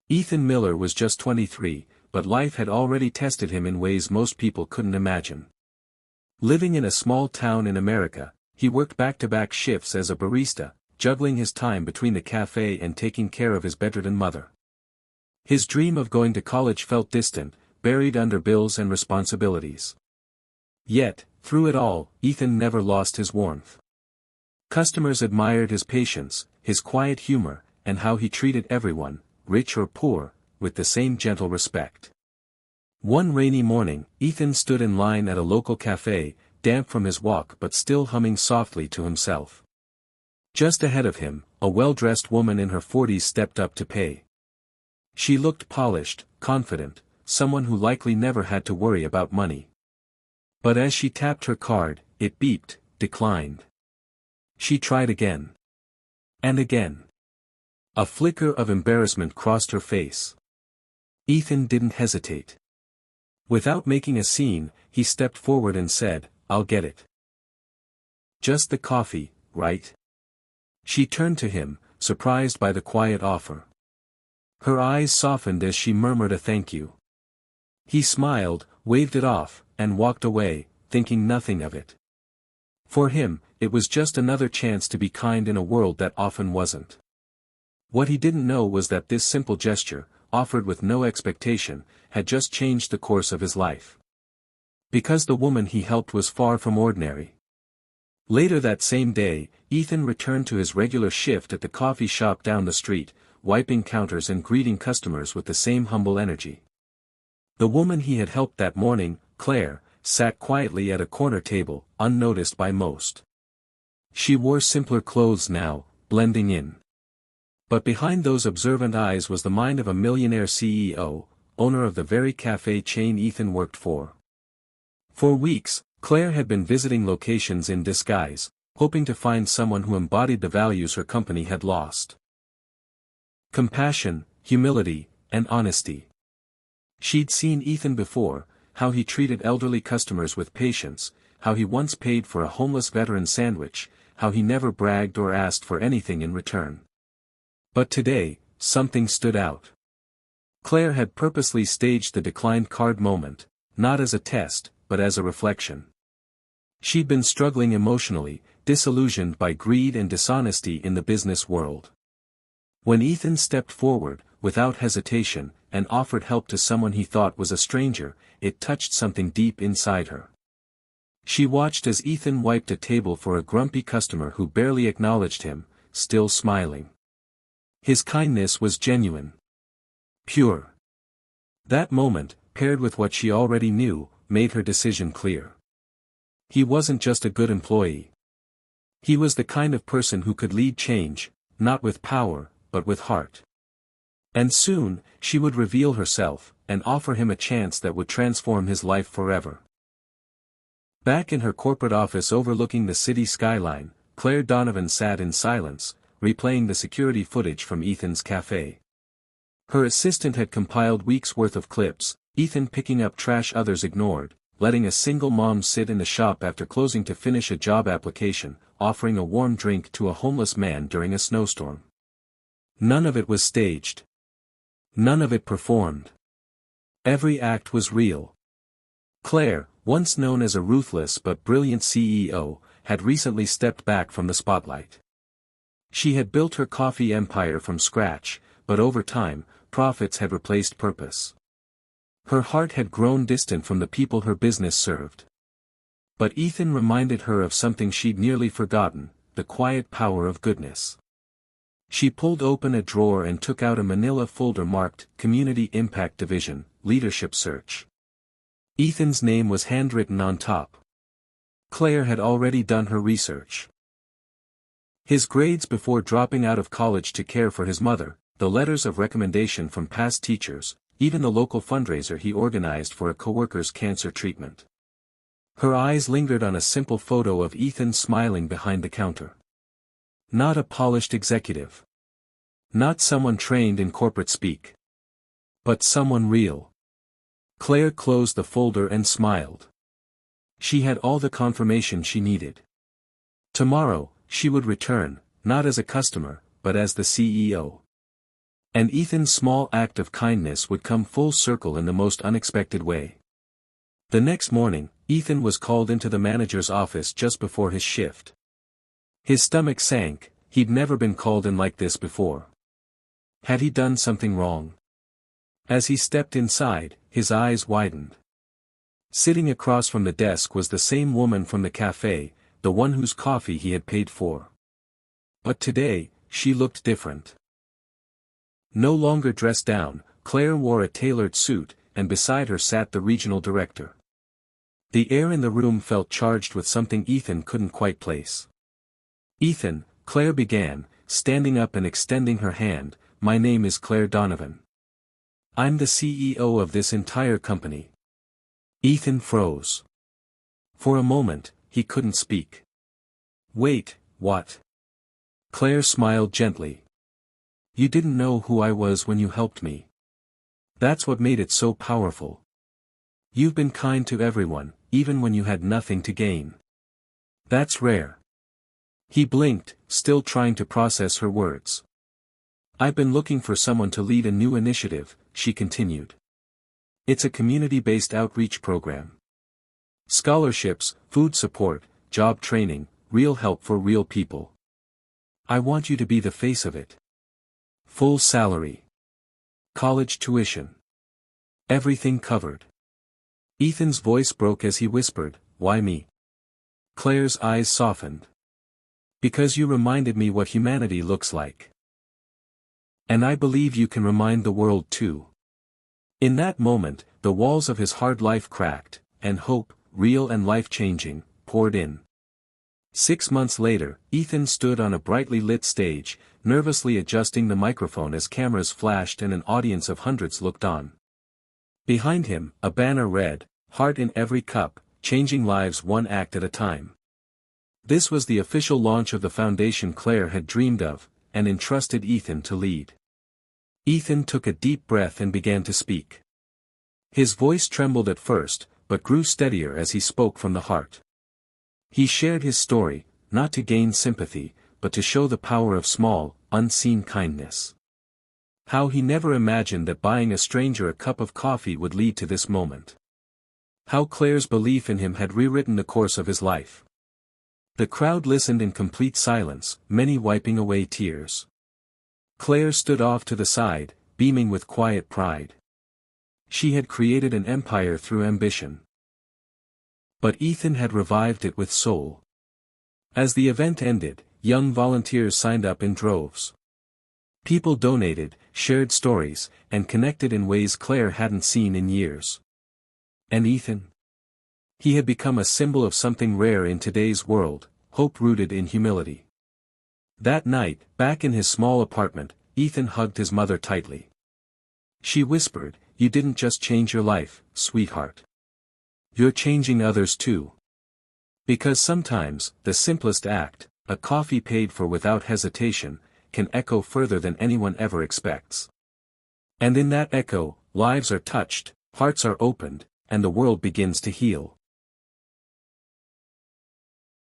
Ethan Miller was just 23, but life had already tested him in ways most people couldn't imagine. Living in a small town in America, he worked back-to-back shifts as a barista, juggling his time between the cafe and taking care of his bedridden mother. His dream of going to college felt distant, buried under bills and responsibilities. Yet, through it all, Ethan never lost his warmth. Customers admired his patience, his quiet humor, and how he treated everyone, rich or poor, with the same gentle respect. One rainy morning, Ethan stood in line at a local cafe, damp from his walk but still humming softly to himself. Just ahead of him, a well-dressed woman in her 40s stepped up to pay. She looked polished, confident, someone who likely never had to worry about money. But as she tapped her card, it beeped, declined. She tried again. And again. A flicker of embarrassment crossed her face. Ethan didn't hesitate. Without making a scene, he stepped forward and said, "I'll get it." "Just the coffee, right?" She turned to him, surprised by the quiet offer. Her eyes softened as she murmured a thank you. He smiled, waved it off, and walked away, thinking nothing of it. For him, it was just another chance to be kind in a world that often wasn't. What he didn't know was that this simple gesture, offered with no expectation, had just changed the course of his life. Because the woman he helped was far from ordinary. Later that same day, Ethan returned to his regular shift at the coffee shop down the street, wiping counters and greeting customers with the same humble energy. The woman he had helped that morning, Claire, sat quietly at a corner table, unnoticed by most. She wore simpler clothes now, blending in. But behind those observant eyes was the mind of a millionaire CEO, owner of the very cafe chain Ethan worked for. For weeks, Claire had been visiting locations in disguise, hoping to find someone who embodied the values her company had lost. Compassion, humility, and honesty. She'd seen Ethan before, how he treated elderly customers with patience, how he once paid for a homeless veteran sandwich, how he never bragged or asked for anything in return. But today, something stood out. Claire had purposely staged the declined card moment, not as a test, but as a reflection. She'd been struggling emotionally, disillusioned by greed and dishonesty in the business world. When Ethan stepped forward, without hesitation, and offered help to someone he thought was a stranger, it touched something deep inside her. She watched as Ethan wiped a table for a grumpy customer who barely acknowledged him, still smiling. His kindness was genuine. Pure. That moment, paired with what she already knew, made her decision clear. He wasn't just a good employee. He was the kind of person who could lead change, not with power, but with heart. And soon, she would reveal herself, and offer him a chance that would transform his life forever. Back in her corporate office overlooking the city skyline, Claire Donovan sat in silence, replaying the security footage from Ethan's cafe. Her assistant had compiled weeks' worth of clips, Ethan picking up trash others ignored, letting a single mom sit in the shop after closing to finish a job application, offering a warm drink to a homeless man during a snowstorm. None of it was staged. None of it performed. Every act was real. Claire, once known as a ruthless but brilliant CEO, had recently stepped back from the spotlight. She had built her coffee empire from scratch, but over time, profits had replaced purpose. Her heart had grown distant from the people her business served. But Ethan reminded her of something she'd nearly forgotten, the quiet power of goodness. She pulled open a drawer and took out a manila folder marked, Community Impact Division, Leadership Search. Ethan's name was handwritten on top. Claire had already done her research. His grades before dropping out of college to care for his mother, the letters of recommendation from past teachers, even the local fundraiser he organized for a coworker's cancer treatment. Her eyes lingered on a simple photo of Ethan smiling behind the counter. Not a polished executive. Not someone trained in corporate speak. But someone real. Claire closed the folder and smiled. She had all the confirmation she needed. Tomorrow, she would return, not as a customer, but as the CEO. And Ethan's small act of kindness would come full circle in the most unexpected way. The next morning, Ethan was called into the manager's office just before his shift. His stomach sank, he'd never been called in like this before. Had he done something wrong? As he stepped inside, his eyes widened. Sitting across from the desk was the same woman from the cafe, the one whose coffee he had paid for. But today, she looked different. No longer dressed down, Claire wore a tailored suit, and beside her sat the regional director. The air in the room felt charged with something Ethan couldn't quite place. "Ethan," Claire began, standing up and extending her hand, "my name is Claire Donovan. I'm the CEO of this entire company." Ethan froze. For a moment, he couldn't speak. "Wait, what?" Claire smiled gently. "You didn't know who I was when you helped me. That's what made it so powerful. You've been kind to everyone, even when you had nothing to gain. That's rare." He blinked, still trying to process her words. "I've been looking for someone to lead a new initiative," she continued. "It's a community-based outreach program. Scholarships, food support, job training, real help for real people. I want you to be the face of it. Full salary. College tuition. Everything covered." Ethan's voice broke as he whispered, "Why me?" Claire's eyes softened. "Because you reminded me what humanity looks like. And I believe you can remind the world too." In that moment, the walls of his hard life cracked, and hope, real and life-changing, poured in. 6 months later, Ethan stood on a brightly lit stage, nervously adjusting the microphone as cameras flashed and an audience of hundreds looked on. Behind him, a banner read, "Heart in every cup, changing lives one act at a time." This was the official launch of the foundation Claire had dreamed of, and entrusted Ethan to lead. Ethan took a deep breath and began to speak. His voice trembled at first, but grew steadier as he spoke from the heart. He shared his story, not to gain sympathy, but to show the power of small, unseen kindness. How he never imagined that buying a stranger a cup of coffee would lead to this moment. How Claire's belief in him had rewritten the course of his life. The crowd listened in complete silence, many wiping away tears. Claire stood off to the side, beaming with quiet pride. She had created an empire through ambition. But Ethan had revived it with soul. As the event ended, young volunteers signed up in droves. People donated, shared stories, and connected in ways Claire hadn't seen in years. And Ethan? He had become a symbol of something rare in today's world, hope rooted in humility. That night, back in his small apartment, Ethan hugged his mother tightly. She whispered, "You didn't just change your life, sweetheart. You're changing others too." Because sometimes, the simplest act, a coffee paid for without hesitation, can echo further than anyone ever expects. And in that echo, lives are touched, hearts are opened, and the world begins to heal.